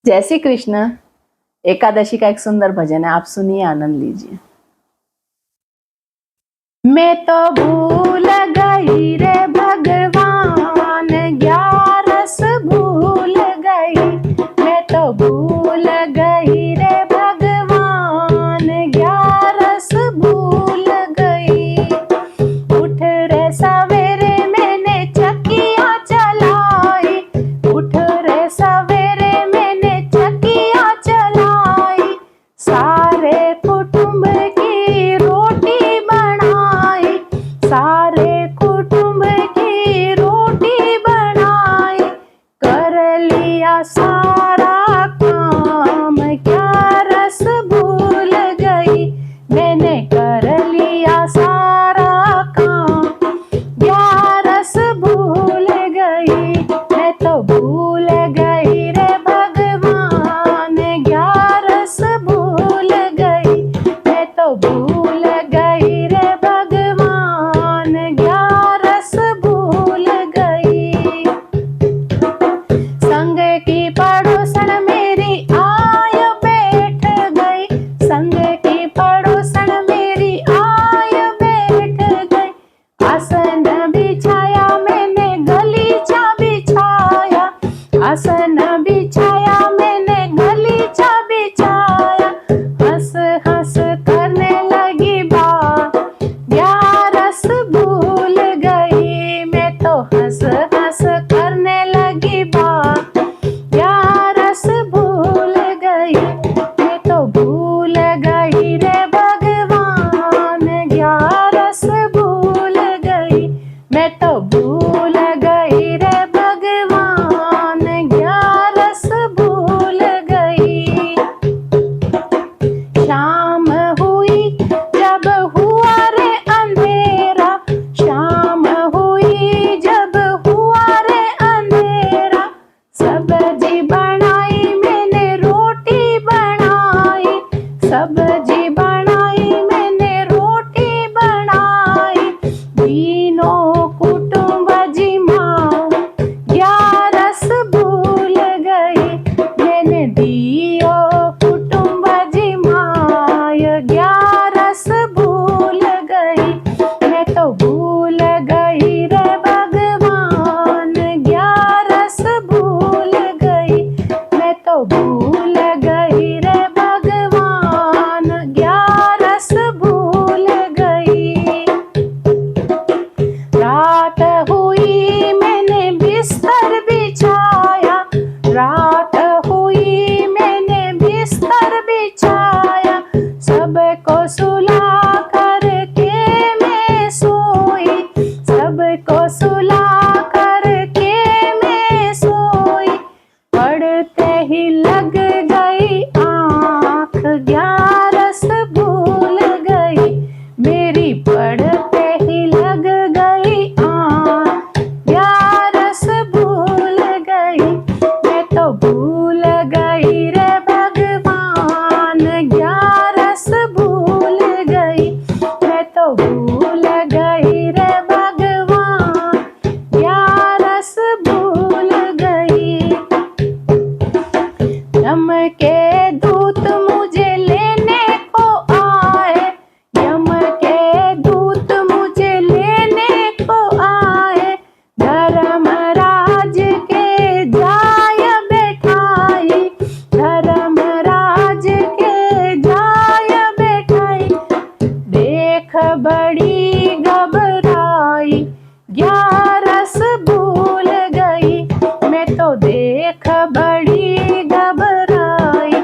जय श्री कृष्ण। एकादशी का एक सुंदर भजन है, आप सुनिए, आनंद लीजिए। मैं तो भूल गई रे भगवान, ग्यारस भूल गई। मैं तो भूल गई रे भगवान, ग्यारस भूल गई। उठ रे सवेरे मैंने चकिया चलाई, उठ रे सवेरे मैंने चकिया चलाई। सारे कुटुंब की रोटी बनाई, सारे कुटुंब की रोटी बनाई। कर लिया सारा काम, ग्यारस भूल गई। मैंने कर लिया सारा काम, ग्यारस भूल गई। मैं तो भूल गई रे भगवान, ग्यारस भूल गई। मैं तो भूल गई रे भगवान, ग्यारस भूल गई। संग की पड़ोसन मेरी आय बैठ गई, संग की पड़ोसन मेरी आय बैठ गई। आसन बिछाया मैंने गलीचा बिछाया, आसन बिछाया मैंने गलीचा बिछाया। हंस हंस करने लगी बात, ग्यारस भूल गई। मैं तो हंस हंस करने लगी बात, ग्यारस भूल गई। मैं तो भूल गई रे भगवान, ग्यारस भूल गई। मैं तो भूल गई रे भगवान, ग्यारस भूल गई। शाम हुई जब हुआ रे अंधेरा, शाम हुई जब हुआ रे अंधेरा। सब्जी बनाई मैंने रोटी बनाई, सब्जी बनाई मैंने रोटी बनाई। तीनों कुटुंब जी माँ, ग्यारस भूल गई। मैंने दियो कुटुंब जी माय, ग्यारस भूल गई। मैं तो भूल गई रे भगवान, ग्यारस भूल गई। मैं तो भूल गई रे भगवान, ग्यारस भूल गई। रात हुई मैंने बिस्तर बिछाया, रात हुई मैंने बिस्तर बिछाया। सबको सुला करके मैं सोई, सबको सुला करके मैं सोई। पढ़ते ही लग गई आँख, ग्यारस भूल गई। मेरी पढ़ते ही लग गई आँख, ग्यारस भूल गई। मैं तो भूल गई रे भगवान, ग्यारस भूल गई। मैं तो भूल गई रे भगवान, ग्यारस भूल गई। यम के दूत मुझे लेने को आए, यम के दूत मुझे लेने को आए। धर्मराज के जाय बैठाई, धर्मराज के जाय बैठाई। देख बड़ी घबराई, ग्यारस भूल गई। मैं तो देख बड़ी घबराई,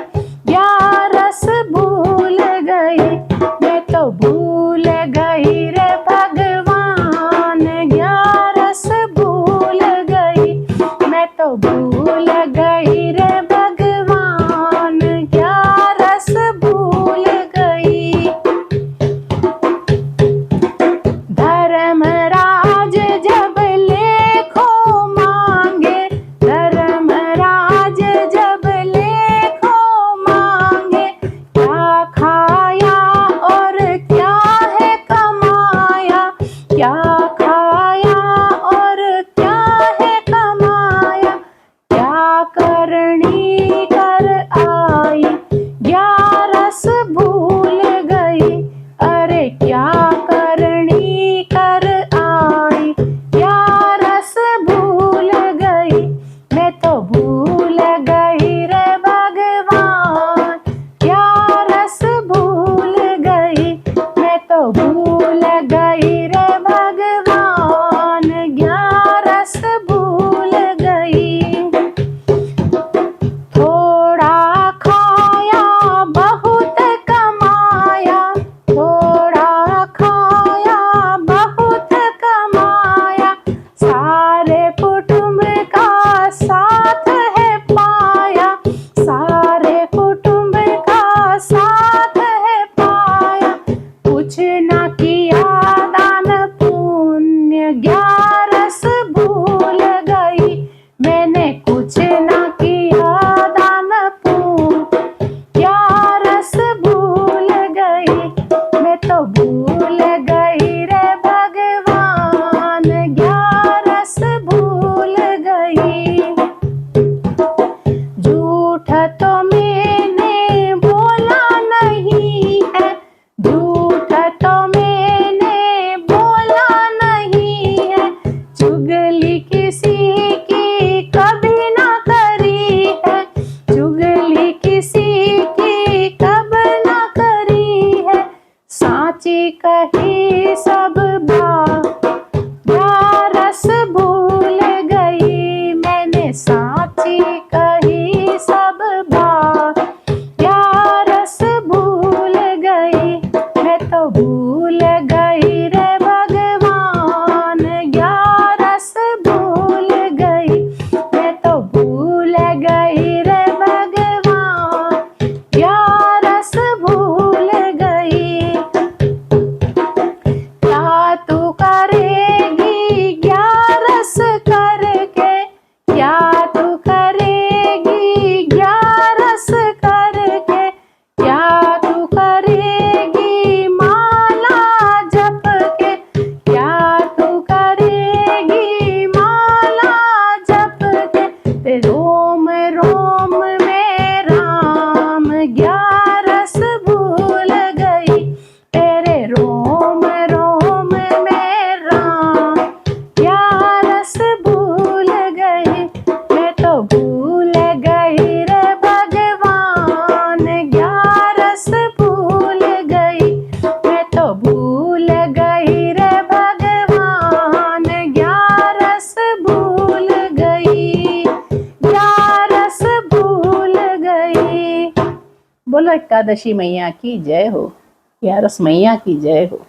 कही सब बात, रस भूल गई मैंने साची कही सब बात, रस भूल गई मैं तो भूल गई रे भगवान, रस भूल गई मैं तो भूल गई रे भगवान, रस भूल गई। क्या तू करेगी ग्यारस करके, क्या तू करेगी ग्यारस करके, क्या तू करेगी माला जप के, क्या तू करेगी माला जप के, रोम रोम में राम ग्यारस भूल गई, तेरे रोम रोम में राम ग्यारस भूल गई, मैं तो भूल गई रे भगवान, ग्यारस भूल गई मैं तो भूल गई रे भगवान, ग्यारस भूल गई, ग्यारस भूल गई। बोलो एकादशी मैया की जय हो, ग्यारस मैया की जय हो।